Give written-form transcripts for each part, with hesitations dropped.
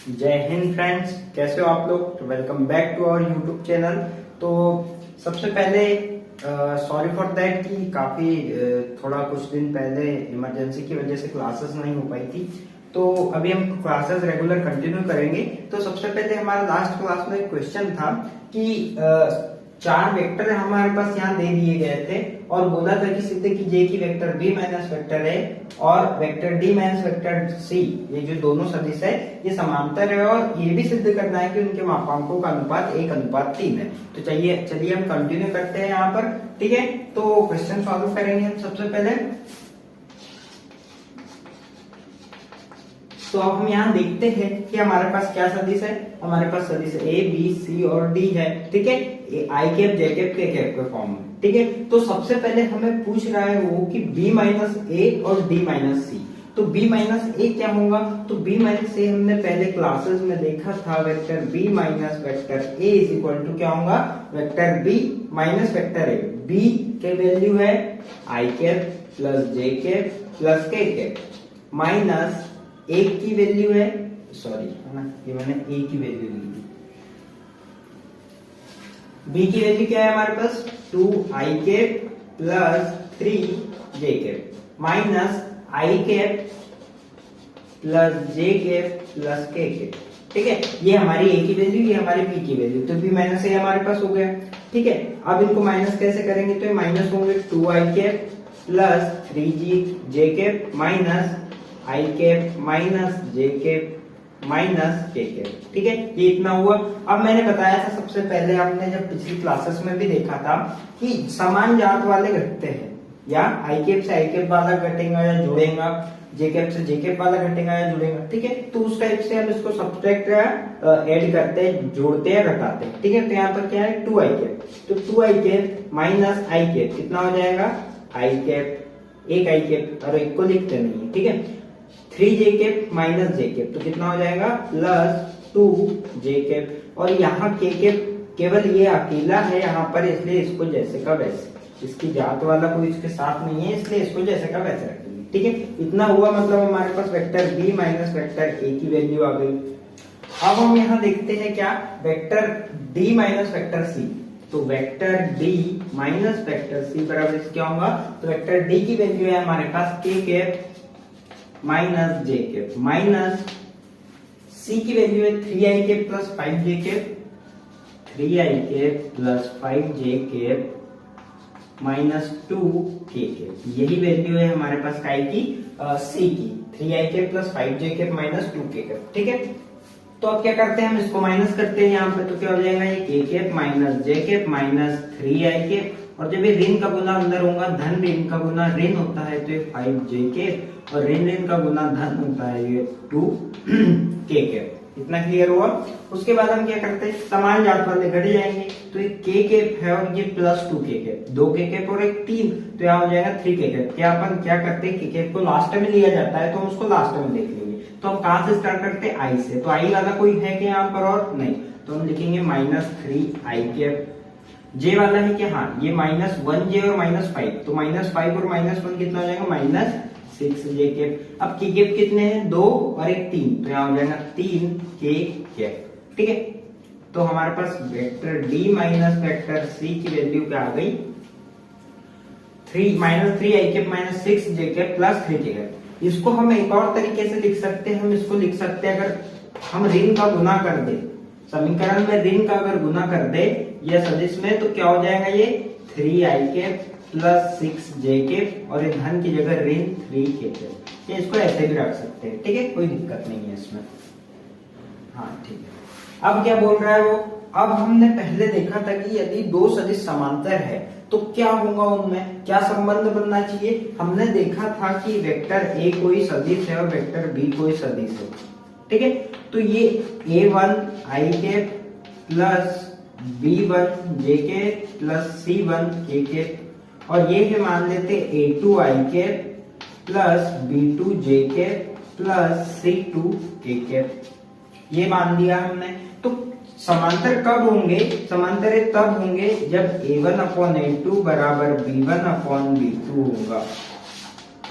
जय हिंद फ्रेंड्स, कैसे हो आप लोग। Welcome back to our YouTube channel. तो सबसे पहले सॉरी फॉर दैट कि काफी थोड़ा कुछ दिन पहले इमरजेंसी की वजह से क्लासेस नहीं हो पाई थी। तो अभी हम क्लासेस रेगुलर कंटिन्यू करेंगे। तो सबसे पहले हमारा लास्ट क्लास में एक क्वेश्चन था कि चार वेक्टर हमारे पास यहाँ दे दिए गए थे और बोला था कि सिद्ध कीजिए कि vector B minus vector A और vector D minus vector C, ये जो दोनों सदिश है ये समांतर है और ये भी सिद्ध करना है कि उनके मापांकों का अनुपात 1:3 है। तो चलिए हम कंटिन्यू करते हैं यहाँ पर। ठीक है, तो क्वेश्चन सॉल्व करेंगे हम सबसे पहले। तो अब हम यहाँ देखते हैं कि हमारे पास क्या सदिश है। हमारे पास सदिश ए बी सी और डी है। ठीक है, आई कैप जे कैप के कैप के फॉर्म में। ठीक है, तो सबसे पहले हमें पूछ रहा है वो कि बी माइनस ए और डी माइनस सी। तो बी माइनस ए क्या होगा? तो बी माइनस ए हमने पहले क्लासेस में देखा था, vector B minus vector A is equal to क्या होगा? Vector B minus vector A. B के वैल्यू है I cap plus J cap plus K cap minus A की वैल्यू है, सॉरी है ना, ये मैंने ए की वैल्यू ली थी। बी की वैल्यू क्या है हमारे पास? 2 आई कैप प्लस 3 जे कैप माइनस आई cap plus J cap plus K cap. ठीक है, ये हमारी ए की वैल्यू, ये हमारी बी की वैल्यू। तो बी माइनस ए हमारे पास हो गया। ठीक है, अब इनको माइनस कैसे करेंगे? तो ये माइनस होंगे 2 आई कैप प्लस 3 जे कैप माइनस आई कैप माइनस जे कैप माइनस के कैप। ठीक है, ये इतना हुआ। अब मैंने बताया था सबसे पहले, आपने जब पिछली क्लासेस में भी देखा था कि समान जात वाले घटते हैं, या आई कैप से आई कैप वाला घटेगा या जुड़ेगा, जे कैप से जे कैप वाला घटेगा या जुड़ेगा। ठीक है, तो उस टाइप से हम इसको सब्ट्रैक्ट या ऐड करते हैं, जोड़ते हैं, घटाते हैं। ठीक है, तो यहाँ पर क्या है? 2 आई कैप। तो 2 आई कैप माइनस आई कैप कितना हो जाएगा? आई कैप, एक आई कैप और एक को लिखते नहीं है। ठीक है, 3 जे कैप माइनस जे कैप तो कितना हो जाएगा? प्लस 2 जे कैप। और यहाँ के कैप केवल ये अकेला है यहाँ पर, इसलिए इसको जैसे का वैसे, इसकी जात वाला कोई इसके साथ नहीं है, इसलिए इसको जैसे का वैसे रखेंगे। ठीक है, इतना हुआ। मतलब हमारे पास vector B minus vector A की वैल्यू आ गई। अब हम यहाँ देखते हैं क्या? Vector D minus vector C. तो vector D minus vector C बराबर क्या होगा? तो वेक्टर डी की वैल्यू है हमारे पास के कैप माइनस जे कैप माइनस सी की वैल्यू है 3 I cap plus 5 J cap, 3 I cap plus 5 J cap minus 2 के कैप। यही वैल्यू है हमारे पास काय की? सी की, 3 I cap plus 5 J cap minus 2 के कैप। ठीक है, तो अब क्या करते हैं? हम इसको माइनस करते हैं यहाँ पे। तो क्या हो जाएगा? ये के cap minus J cap minus 3 I cap, और जब ये ऋण का गुना अंदर होगा, धन ऋण का गुना ऋण होता है तो ये 5 जे कैप, और ऋण ऋण का गुना धन होता है ये 2 के कैप। इतना क्लियर हुआ। उसके बाद हम क्या करते हैं? समान जात वाले घट जाएंगे। तो ये के कैप है और ये प्लस 2 के कैप, 2 के कैप और एक 3, तो यहाँ हो जाएगा 3 के कैप। क्या अपन क्या करते हैं? के कैप को लास्ट में लिया जाता है, तो हम उसको लास्ट में देख लेंगे। तो हम कहां से स्टार्ट करते हैं? आई से। तो आई वाला कोई है क्या यहाँ पर? और नहीं, तो हम लिखेंगे माइनस 3 आई कैप। जे वाला है क्या? हाँ, ये माइनस 1 जे और माइनस 5, तो माइनस 5 और माइनस 1 कितना हो जाएगा? Minus 6 J cap. अब के कैप कितने हैं? 2 और एक 3, तो यहाँ हो जाएगा 3 के कैप। ठीक है, तो हमारे पास vector D minus vector C की वैल्यू क्या आ गई? 3 minus 3 I cap minus 6 J cap plus 3 K cap. इसको हम एक और तरीके से लिख सकते हैं। हम इसको लिख सकते हैं, अगर हम ऋण का गुना कर दे, समीकरण में ऋण का अगर गुना कर दे या सदिश में, तो क्या हो जाएगा? ये 3 I cap plus 6 J cap, और ये धन की जगह ऋण 3 के कैप। ये इसको ऐसे भी रख सकते हैं। ठीक है, कोई दिक्कत नहीं है इसमें। हाँ ठीक है, अब क्या बोल रहा है वो? अब हमने पहले देखा था कि यदि दो सदिश समांतर है तो क्या होगा, उनमें क्या संबंध बनना चाहिए। हमने देखा था कि वेक्टर ए कोई सदिश है और वेक्टर बी कोई सदिश है। ठीक है, तो ये a1 आई कैप प्लस b1 जे कैप प्लस c1 के कैप, और ये है मान लेते a2 आई कैप प्लस b2 जे कैप प्लस c2 के कैप। ये मान दिया हमने। तो समांतर कब होंगे? समांतर तब होंगे जब a1 अपॉन a2 बराबर b1 अपॉन b2 होगा,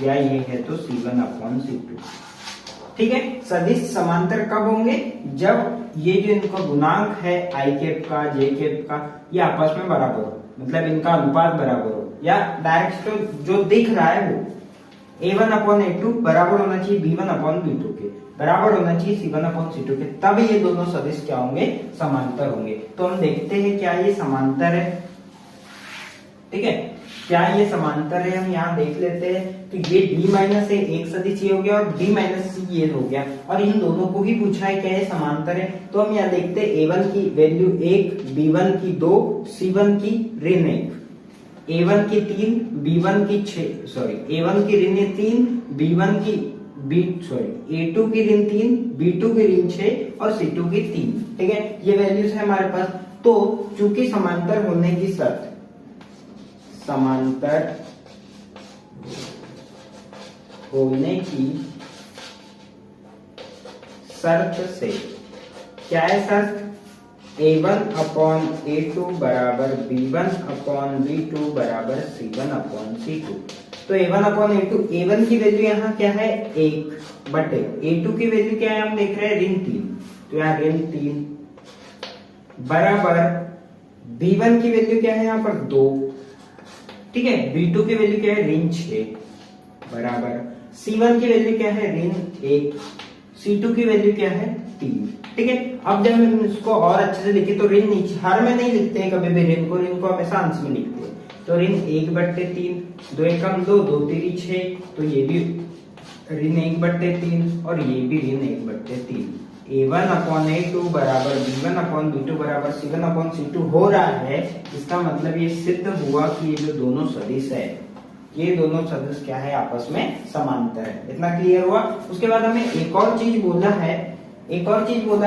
या ये है तो c1 अपॉन c2। ठीक है। सदिश समांतर कब होंगे? जब ये जो इनका गुणांक है आई कैप का जे कैप का ये आपस में बराबर हो, मतलब इनका अनुपात बराबर हो, या डायरेक्ट तो जो दिख रहा है वो A1/A2 बराबर होना चाहिए B1/B2 के, बराबर होना चाहिए C1/C2 के, तब ये दोनों सदिश क्या होंगे? समांतर होंगे। तो हम देखते हैं क्या ये समांतर है, ठीक है, क्या ये समांतर है? हम यहाँ देख लेते हैं। तो ये D माइनस ए एक सदिश ये हो गया और B माइनस सी ये हो गया, और इन दोनों को ही पूछा है क्या ये समांतर है। तो हम यहाँ देखते हैं A1 की वैल्यू 1, B1 की 2, C1 की ऋण 1, A1 की 3, B1 की 6, सॉरी A1 की ऋण 3, B1 की A2 की ऋण 3, B2 की ऋण 6 और C2 की 3, ठीक है। ये वैल्यूज है हमारे पास। तो चूंकि समांतर होने की शर्त, समांतर होने की शर्त से क्या है शर्त? A1/A2 बराबर B1/B2 बराबर C1/C2। तो A1/A2, A1 की वैल्यू यहाँ क्या है? 1 बटे A2 की वैल्यू क्या है? हम देख रहे हैं ऋण 3, तो यहाँ ऋण 3 बराबर B1 की वैल्यू क्या है यहाँ पर? 2, ठीक है। B2 की वैल्यू क्या है? ऋण 6 बराबर C1 की वैल्यू क्या है? ऋण 1, C2 की वैल्यू क्या है? 3, ठीक है। अब जब हम इसको और अच्छे से लिखे तो ऋण नीचे हर में नहीं लिखते हैं कभी भी, ऋण को हमेशा अंश में लिखते हैं। तो ऋण 1/3, 2 एकम 2, 2 तिरी 6, तो ये भी ऋण 1/3 और ये भी ऋण 1/3। A1/A2 बराबर B1/B2 बराबर C1/C2 हो रहा है। इसका मतलब ये सिद्ध हुआ कि ये जो दोनों सदिश है, ये दोनों सदिश क्या है? आपस में समांतर है। इतना क्लियर हुआ। उसके बाद हमें एक और चीज बोला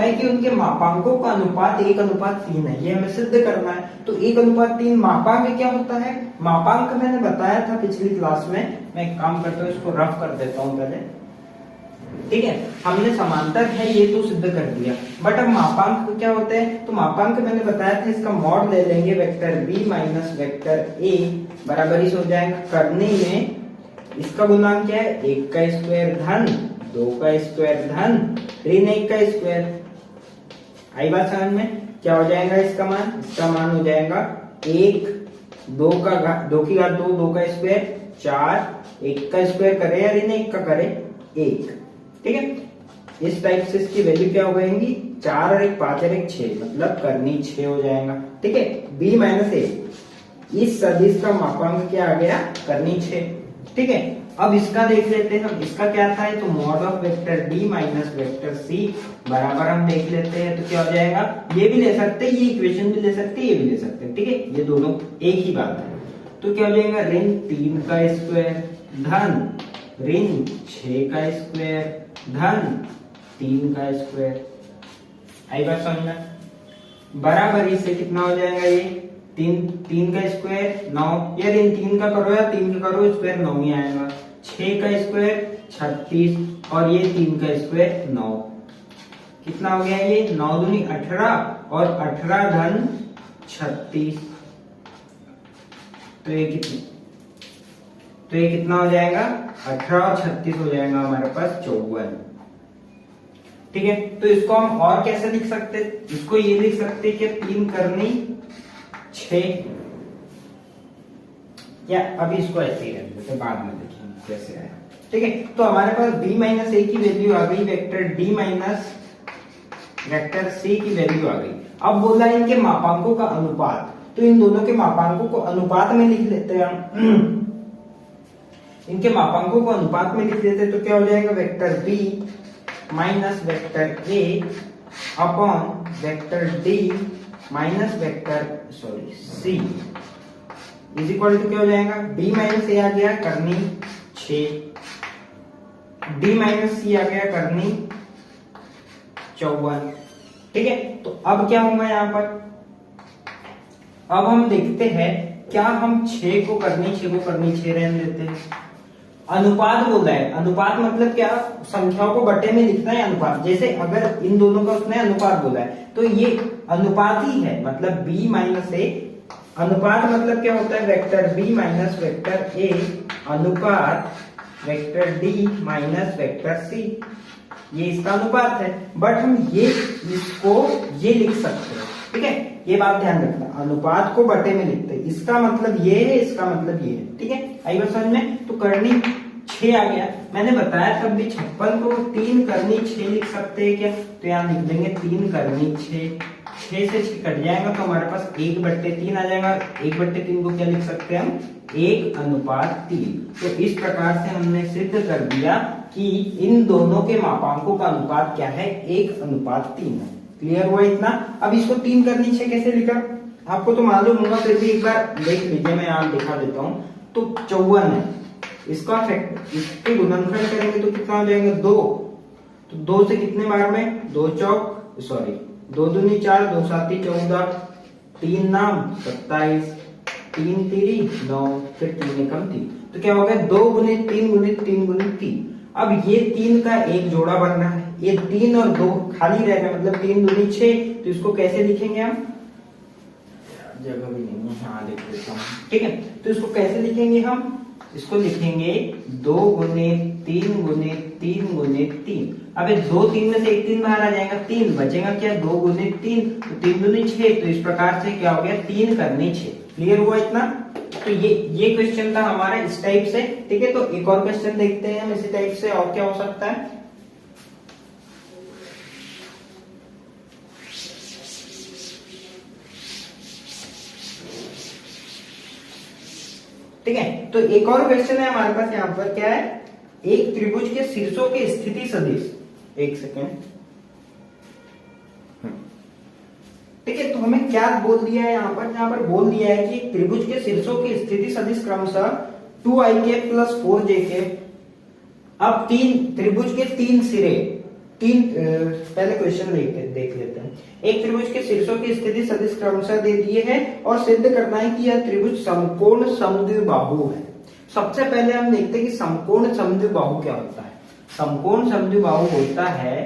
है, कि उनके मापांकों का अनुपात 1/3 है, ये हमें सिद्ध करना है। तो 1/3 मापांक क्या होता है? मापांक मैंने बताया था पिछली क्लास में, मैं एक काम करता हूँ इसको रफ कर देता हूँ पहले, ठीक है। हमने समांतर है ये तो सिद्ध कर दिया, बट अब मापांक क्या होते हैं? तो मापांक मैंने बताया था, इसका मॉड ले लेंगे vector B minus vector A बराबर इस हो जाएगा करनी में इसका गुणांक क्या है? 1 का स्क्वायर धन 2 का स्क्वायर धन ऋण 1 का स्क्वायर। आई बात समझ में? क्या हो जाएगा इसका मान? इसका मान हो जाएगा 1, 2 की घात 2, 2 का स्क्वायर 4, 1 का स्क्वायर करे या ऋण 1 का करे 1, ठीक है। इस टाइप से इसकी वैल्यू क्या हो जाएंगी? 4 और 1 5 और 1 6, मतलब करनी 6 हो जाएगा, ठीक है। B माइनस ए इस सदिश का मापांक क्या आ गया? करनी 6, ठीक है। अब इसका देख लेते हैं हम, इसका क्या था? तो mod of vector D minus vector C बराबर हम देख लेते हैं। तो क्या हो जाएगा? ये भी ले सकते हैं, ये इक्वेशन भी ले सकते हैं, ये भी ले सकते हैं, ठीक है। ये दोनों एक ही बात है। तो क्या हो जाएगा? ऋण 3 का स्क्वायर धन ऋण 6 का स्क्वायर धन 3 का स्क्वायर। आई बात समझ में? बराबर इससे कितना हो जाएगा? ये 3 का स्क्वायर 9, या ऋण 3 का करो या 3 का करो स्क्वायर 9 ही आएगा। 6 का स्क्वायर 36 और ये 3 का स्क्वायर 9, कितना हो गया? ये 9 दूनी 18 और 18 धन 36, तो ये कितना हो जाएगा? 18 और 36 हो जाएगा हमारे पास 54, ठीक है। तो इसको हम और कैसे लिख सकते? इसको ये लिख सकते कि 3 करनी 6, या अभी इसको ऐसे ही रख देते, बाद में देखेंगे कैसे आया, ठीक है। तो हमारे पास B माइनस ए की वैल्यू आ गई, vector D minus vector C की वैल्यू आ गई। अब बोला इनके मापांकों का अनुपात, तो इन दोनों के मापांकों को अनुपात में लिख लेते हैं हम। इनके मापांकों को अनुपात में लिख लेते हैं, तो क्या हो जाएगा? Vector B minus vector A upon vector D minus vector C is equal to क्या हो जाएगा? B माइनस ए आ गया करनी 6, D माइनस C आ गया करनी 54, ठीक है। तो अब क्या होगा यहाँ पर? अब हम देखते हैं क्या हम 6 को करनी 6 रहने देते हैं। अनुपात बोला है, अनुपात मतलब क्या? संख्याओं को बटे में लिखना है अनुपात। जैसे अगर इन दोनों का उसने अनुपात बोला है तो ये अनुपात ही है, मतलब B माइनस ए। अनुपात मतलब क्या होता है? Vector B minus vector A अनुपात vector D minus vector C, ये इसका अनुपात है, बट हम इसको ये लिख सकते हैं, ठीक है। ये बात ध्यान रखना, अनुपात को बटे में लिखते हैं, इसका मतलब ये है, इसका मतलब ये है, ठीक है। आई बात समझ में। तो करनी 6 आ गया। मैंने बताया तब भी 56 को 3 करनी 6 लिख सकते हैं क्या, तो यहाँ लिख देंगे 3 करनी 6, 6 से 6 कट जाएगा तो हमारे पास 1/3 आ जाएगा। 1/3 को क्या लिख सकते हैं हम, 1:3। तो इस प्रकार से हमने सिद्ध कर दिया कि इन दोनों के मापांकों का अनुपात क्या है, 1:3 है। क्लियर हुआ इतना। अब इसको 3 करनी 6 कैसे लिखा, आपको तो मालूम होगा, फिर भी एक बार देख लीजिए, मैं यहाँ दिखा देता हूँ। तो 54 है, इसका इसके गुणनखंड करेंगे तो कितना हो जाएगा, 2। तो 2 से कितने बार में, 2 दूनी 4, 2 साती 14, 3 नाम 27, 3 तीरी 9, फिर 3 एकम 3। तो क्या हो गया, 2 गुणित 3 गुणित 3 गुणित 3। अब ये 3 का एक जोड़ा बनना है, ये 3 और 2 खाली रहेगा, मतलब 3 दूनी 6। तो इसको कैसे लिखेंगे हम, जगह भी नहीं है, हाँ लिख देता हूँ, ठीक है। तो इसको कैसे लिखेंगे हम, इसको लिखेंगे 2 गुणित 3 गुणित 3 गुणित 3। अब 2 3 में से एक 3 बाहर आ जाएगा, 3 बचेगा क्या, 2 गुणित 3, तो 3 दूनी 6। तो इस प्रकार से क्या हो गया, 3 करनी 6। क्लियर हुआ इतना। तो ये क्वेश्चन था हमारा इस टाइप से, ठीक है। तो एक और क्वेश्चन देखते हैं हम इसी टाइप से, और क्या हो सकता है। ठीक है, तो एक और क्वेश्चन है हमारे पास यहाँ पर, क्या है, एक त्रिभुज के शीर्षों के स्थिति सदिश, एक सेकेंड, ठीक है। तो हमें क्या बोल दिया है यहाँ पर बोल दिया है कि त्रिभुज के शीर्षों की स्थिति सदिश क्रमशः 2ik + 4jk। अब त्रिभुज के 3 सिरे, पहले क्वेश्चन देख लेते हैं। एक त्रिभुज के शीर्षों की स्थिति सदिश क्रमशः दे दिए है और सिद्ध करना है कि यह त्रिभुज समकोण समद्विबाहु है। सबसे पहले हम देखते हैं कि समकोण समद्विबाहु क्या होता है। समकोण समद्विबाहु होता है,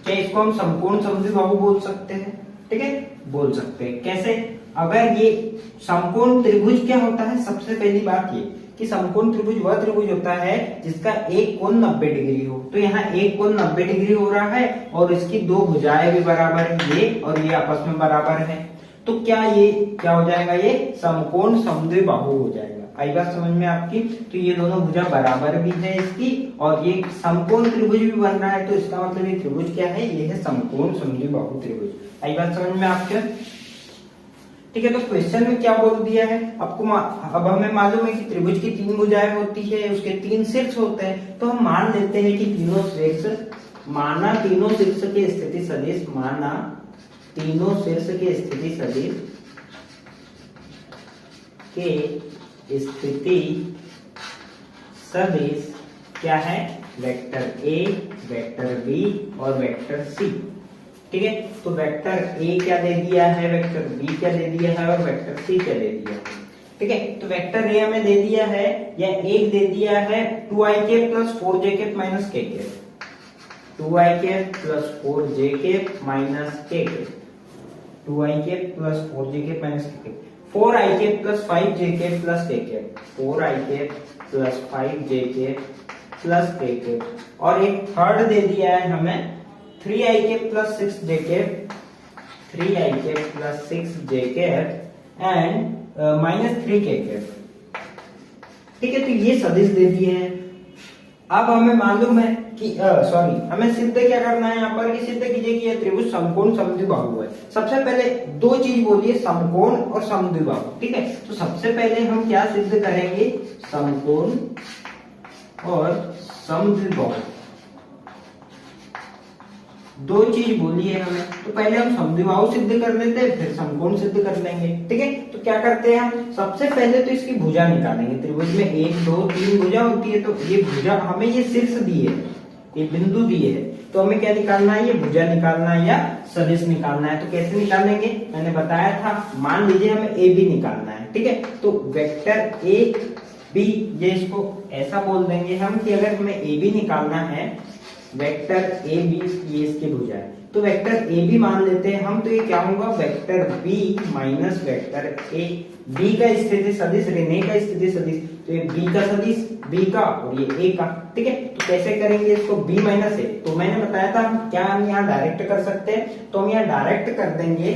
क्या इसको हम समकोण समद्विबाहु बोल सकते हैं, ठीक है, बोल सकते हैं। कैसे, अगर ये समकोण त्रिभुज क्या होता है, सबसे पहली बात ये कि समकोण त्रिभुज वह त्रिभुज होता है जिसका एक कोण 90 डिग्री हो। तो यहाँ एक कोण 90 डिग्री हो रहा है और इसकी 2 भुजाएं भी बराबर है, ये और ये आपस में बराबर है। तो क्या हो जाएगा, ये समकोण समद्विबाहु हो जाएगा। आई बात समझ में आपकी। तो ये दोनों भुजा बराबर भी है इसकी, और ये समकोण त्रिभुज भी बन रहा है। तो इसका मतलब ये त्रिभुज क्या है, ये है समकोण समद्विबाहु त्रिभुज। आई बात समझ में आपके, ठीक है। तो क्वेश्चन में क्या बोल दिया है आपको, अब हमें मालूम है कि त्रिभुज की 3 भुजाएं होती है, उसके 3 शीर्ष होते हैं। तो हम मान लेते हैं कि तीनों शीर्ष के स्थिति सदिश, तीनों शीर्ष के स्थिति सदिश के स्थिति सदिश क्या है, वेक्टर ए, वेक्टर बी और वेक्टर सी, ठीक है। तो वेक्टर ए क्या दे दिया है, वेक्टर बी क्या दे दिया है और वेक्टर सी क्या दे दिया है, ठीक है। तो वेक्टर ए हमें दे दिया है, या एक दे दिया है 2ik + 4jk - kk, 2ik + 4jk - kk, 2ik + 4jk - kk, 4ik + 5jk + kk, 4ik + 5jk + kk, और एक थर्ड दे दिया है हमें 3ik + 6jk, 3ik + 6jk and -3kk, ठीक है। तो ये सदिश दे दिए हैं। अब हमें मालूम है कि हमें सिद्ध क्या करना है यहाँ पर, कि सिद्ध कीजिए कि यह त्रिभुज समकोण समद्विबाहु है। सबसे पहले 2 चीज बोलिए, समकोण और समद्विबाहु, ठीक है। तो सबसे पहले हम क्या सिद्ध करेंगे, समकोण और समद्विबाहु, 2 चीज बोली है हमें। तो पहले हम समद्विबाहु सिद्ध कर लेते हैं, फिर समकोण सिद्ध कर लेंगे, ठीक है। तो क्या करते हैं हम, सबसे पहले तो इसकी भुजा निकालेंगे। त्रिभुज में 1 2 3 भुजा होती है, तो ये भुजा हमें ये शीर्ष दिए है, ये बिंदु दिए है, तो हमें क्या निकालना है, ये भुजा निकालना है या सदिश निकालना है। तो कैसे निकालेंगे, मैंने बताया था, मान लीजिए हमें ए बी निकालना है, ठीक है। तो वेक्टर ए बी, ये इसको ऐसा बोल देंगे हम कि अगर हमें ए बी निकालना है, वेक्टर ए बी ये इसकी भुजा है, तो वेक्टर ए बी मान लेते हैं हम, तो ये क्या होगा vector B minus vector A. B का स्थिति सदिश ऋण ए का स्थिति सदिश, तो ये बी का सदिश बी का और ये ए का। ठीक है, तो कैसे करेंगे इसको बी माइनस ए, तो मैंने बताया था क्या हम यहाँ डायरेक्ट कर सकते हैं, तो हम यहाँ डायरेक्ट कर देंगे।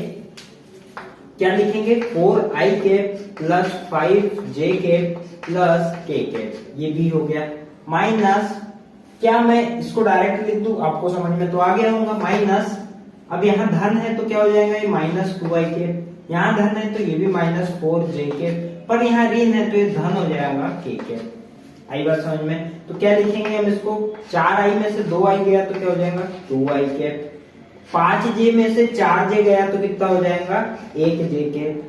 क्या लिखेंगे 4i cap plus 5j cap plus k cap, ये बी हो गया। माइनस क्या मैं इसको डायरेक्ट लिख दूं, आपको समझ में तो आ गया होगा। माइनस अब यहाँ धन है तो क्या हो जाएगा ये माइनस 2i कैप, यहाँ धन है तो ये भी माइनस 4j कैप, पर यहाँ ऋण है तो ये धन हो जाएगा k कैप। आई बात समझ में? तो क्या लिखेंगे हम इसको, 4i में से 2i गया तो क्या हो जाएगा 2i कैप, 5j में से 4j गया तो कितना हो जाएगा 1j कैप,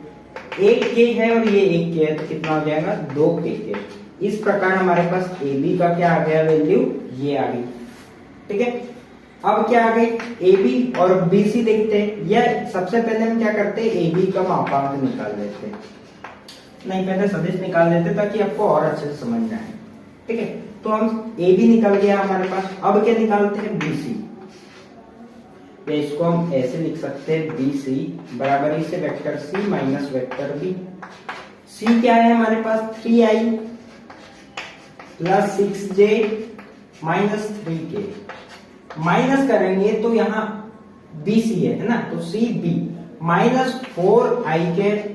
1k है और ये 1k है तो कितना हो जाएगा 2k कैप। इस प्रकार हमारे पास ए बी का क्या आ गया वैल्यू, ये आ गई। ठीक है, अब क्या आ गई ए बी और बी सी देखते हैं, या सबसे पहले हम क्या करते हैं ए बी का मापांक निकाल लेते हैं, नहीं पहले सदिश निकाल लेते ताकि आपको और अच्छे से समझ में आए। ठीक है, तो हम ए बी निकल गया हमारे पास, अब क्या निकालते हैं बी सी, या इसको हम ऐसे लिख सकते हैं बी सी बराबर से vector C minus vector B. C क्या है हमारे पास 3i plus 6j minus 3k, minus करेंगे तो यहाँ बी सी है ना, तो C B minus 4i cap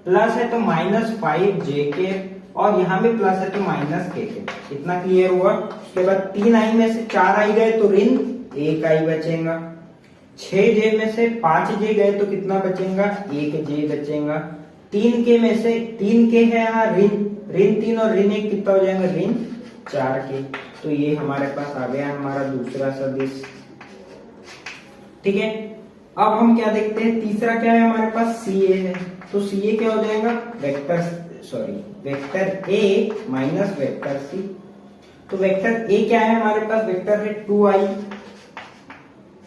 plus है तो माइनस 5j कैप और यहाँ भी प्लस है तो माइनस k कैप। इतना क्लियर हुआ। उसके बाद 3i में से 4i गए तो ऋण 1i बचेगा, 6j में से 5j गए तो कितना बचेगा 1j बचेगा, 3k में से 3k है यहाँ ऋण 3 और ऋण 1 कितना हो जाएगा ऋण 4k। तो ये हमारे पास आ गया हमारा दूसरा सदिश। ठीक है, अब हम क्या देखते हैं, तीसरा क्या है हमारे पास सी ए है, तो सी ए क्या हो जाएगा vector A minus vector C. तो वेक्टर ए क्या है हमारे पास, वेक्टर है 2i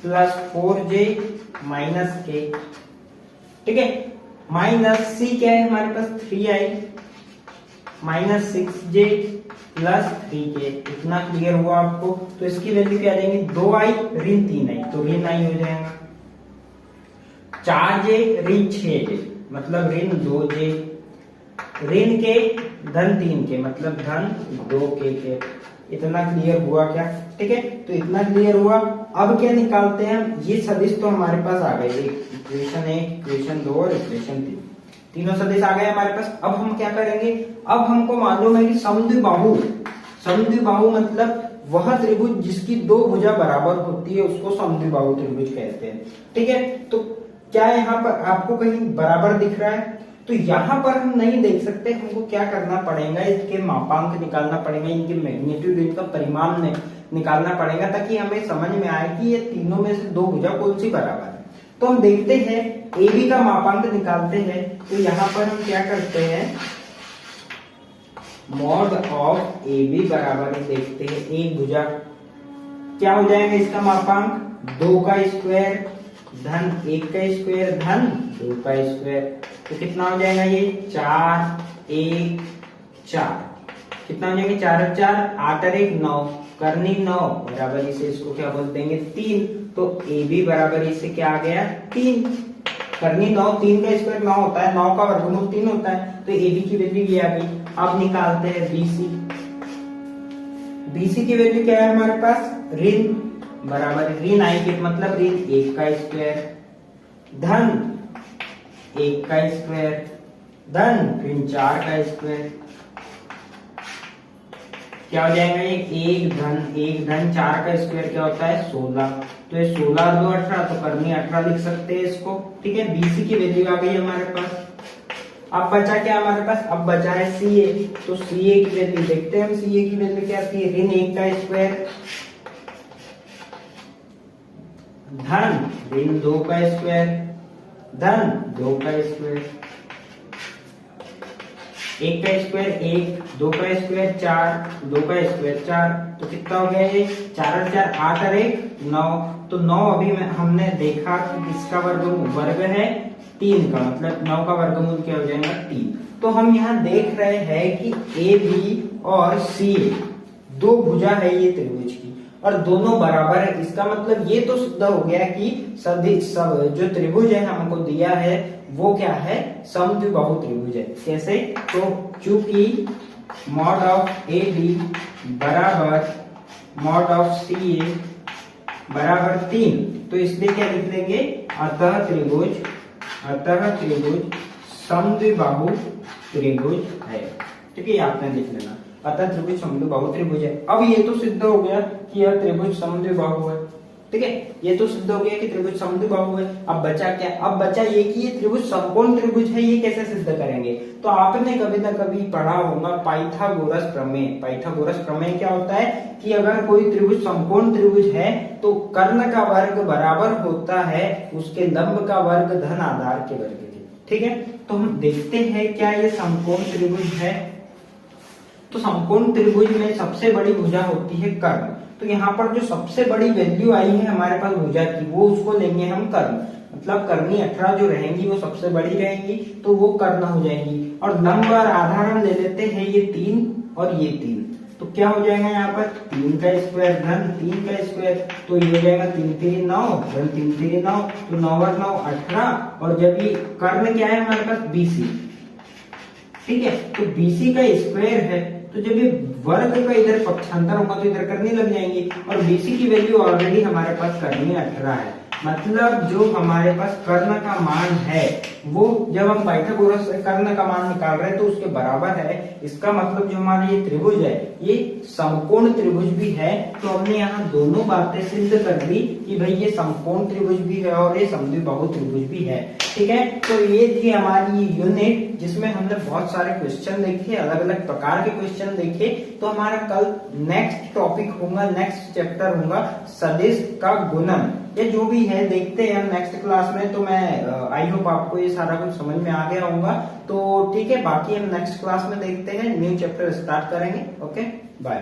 plus 4j minus k। ठीक है, माइनस सी क्या है हमारे पास 3i minus 6j plus 3k। इतना क्लियर हुआ आपको? तो इसकी वैल्यू क्या आ जाएगी 2i ऋण 3i, तो ऋण i हो जाएगा, 4j ऋण 6j मतलब ऋण 2j, ऋण के धन 3k मतलब धन 2k के। इतना क्लियर हुआ क्या? ठीक है, तो इतना क्लियर हुआ। अब क्या निकालते हैं हम, ये सदिश तो हमारे पास आ गए, इक्वेशन 1 इक्वेशन 2 और इक्वेशन 3, तीनों सदिश आ गए हमारे पास। अब हम क्या करेंगे, अब हमको मालूम है कि समद्विबाहु, समद्विबाहु मतलब वह त्रिभुज जिसकी दो भुजा बराबर होती है उसको समद्विबाहु त्रिभुज कहते हैं। ठीक है, तो क्या यहाँ पर आपको कहीं बराबर दिख रहा है? तो यहाँ पर हम नहीं देख सकते, हमको क्या करना पड़ेगा, इसके मापांक निकालना पड़ेगा, इनके मैग्नीट्यूड इनका परिमाण निकालना पड़ेगा ताकि हमें समझ में आए कि ये तीनों में से दो भुजा कौन सी बराबर है। तो हम देखते हैं ए बी का मापांक निकालते हैं। तो यहाँ पर हम क्या करते हैं, मॉड ऑफ ए बी बराबर देखते हैं एक भुजा, क्या हो जाएगा इसका मापांक 2 का स्क्वायर धन 1 का स्क्वायर धन 2 का स्क्वायर। तो कितना हो जाएगा ये 4 1 4, कितना हो जाएंगे 4 और 4 8 और 1 9, करनी 9 बराबर इसे इसको क्या बोल देंगे 3। तो ए बी बराबर इसे क्या आ गया 3, करनी 9, 3 का स्क्वायर 9 होता है, 9 का वर्गमूल 3 होता है, तो ए बी की वैल्यू ये आ गई। अब निकालते हैं बी सी, बी सी की वैल्यू क्या है हमारे पास ऋण बराबर ऋण आई के मतलब ऋण 1 का स्क्वायर धन 1 का स्क्वायर धन ऋण 4 का स्क्वायर, क्या हो जाएगा ये 1 धन 4 का स्क्वायर क्या होता है 16। तो ये 16 और 2 18, तो करनी 18 लिख सकते हैं इसको। ठीक है, बीसी की वैल्यू आ गई हमारे पास। अब बचा क्या हमारे पास, अब बचा है सी ए। तो सी ए की वैल्यू देखते हैं हम, सी ए की वैल्यू क्या आती है ऋण 1 का स्क्वायर धन ऋण 2 का स्क्वायर धन 2 का स्क्वायर, 1 का स्क्वायर 1, 2 का स्क्वायर 4, 2 का स्क्वायर 4, तो कितना हो गया ये 4 और 4 8 और 1 9। तो 9 अभी हमने देखा कि इसका वर्ग है 3 का, मतलब 9 का वर्गमूल क्या हो जाएगा 3। तो हम यहाँ देख रहे हैं कि ए बी और सी दो भुजा है ये त्रिभुज की, और दोनों बराबर है। इसका मतलब ये तो सिद्ध हो गया कि सब जो त्रिभुज है हमको दिया है वो क्या है, समद्विबाहु त्रिभुज है। कैसे, तो चूंकि मॉड ऑफ ए बी बराबर मॉड ऑफ सी ए बराबर 3, तो इसलिए क्या लिख लेंगे, अतः त्रिभुज समद्विबाहु त्रिभुज है। ठीक है, आपने लिख लेना, अतः त्रिभुज समद्विबाहु त्रिभुज है। अब ये तो सिद्ध हो गया कि यह त्रिभुज समद्विबाहु है। ठीक है, ये तो सिद्ध हो गया कि त्रिभुज समद्विबाहु है। अब बचा क्या, अब बचा ये कि ये त्रिभुज समकोण त्रिभुज है। ये कैसे सिद्ध करेंगे, तो आपने कभी ना कभी पढ़ा होगा पाइथागोरस प्रमेय। पाइथागोरस प्रमेय क्या होता है कि अगर कोई त्रिभुज समकोण त्रिभुज है तो कर्ण का वर्ग बराबर होता है उसके लंब का वर्ग धन आधार के वर्ग के। ठीक है, तो हम देखते हैं क्या ये समकोण त्रिभुज है। तो समकोण त्रिभुज में सबसे बड़ी भुजा होती है कर्ण। तो यहाँ पर जो सबसे बड़ी वैल्यू आई है हमारे पास भुजा की, वो उसको लेंगे हम कर्ण, मतलब कर्णी 18 जो रहेंगी वो सबसे बड़ी रहेंगी, तो वो कर्ण हो जाएंगी। और लंब और आधार हम ले लेते हैं ये 3 और ये 3, तो क्या हो जाएगा यहाँ पर 3 का स्क्वायर धन 3 का स्क्वायर, तो ये हो जाएगा 3 3 9 धन 3 3 9, तो 9 और 9 18। और जब ये कर्ण क्या है हमारे पास BC, ठीक है, तो BC का स्क्वायर है, तो जब ये वर्ग का इधर पक्षांतर होगा तो इधर करनी लग जाएंगी। और BC की वैल्यू ऑलरेडी हमारे पास करनी 18 है, मतलब जो हमारे पास कर्ण का मान है वो जब हम पाइथागोरस से कर्ण का मान निकाल रहे हैं तो उसके बराबर है। इसका मतलब जो हमारा ये त्रिभुज है ये समकोण त्रिभुज भी है। तो हमने यहाँ दोनों बातें सिद्ध कर दी कि भाई ये समकोण त्रिभुज भी है और ये समद्विबाहु त्रिभुज भी है। ठीक है, तो ये थी हमारी यूनिट जिसमें हमने बहुत सारे क्वेश्चन देखे, अलग अलग प्रकार के क्वेश्चन देखे। तो हमारा कल नेक्स्ट टॉपिक होगा, नेक्स्ट चैप्टर होगा सदिश का गुणन। ये जो भी है देखते हैं हम नेक्स्ट क्लास में। तो मैं आई होप आपको ये सारा कुछ समझ में आ गया होगा। तो ठीक है, बाकी हम नेक्स्ट क्लास में देखते हैं, न्यू चैप्टर स्टार्ट करेंगे। Okay, bye.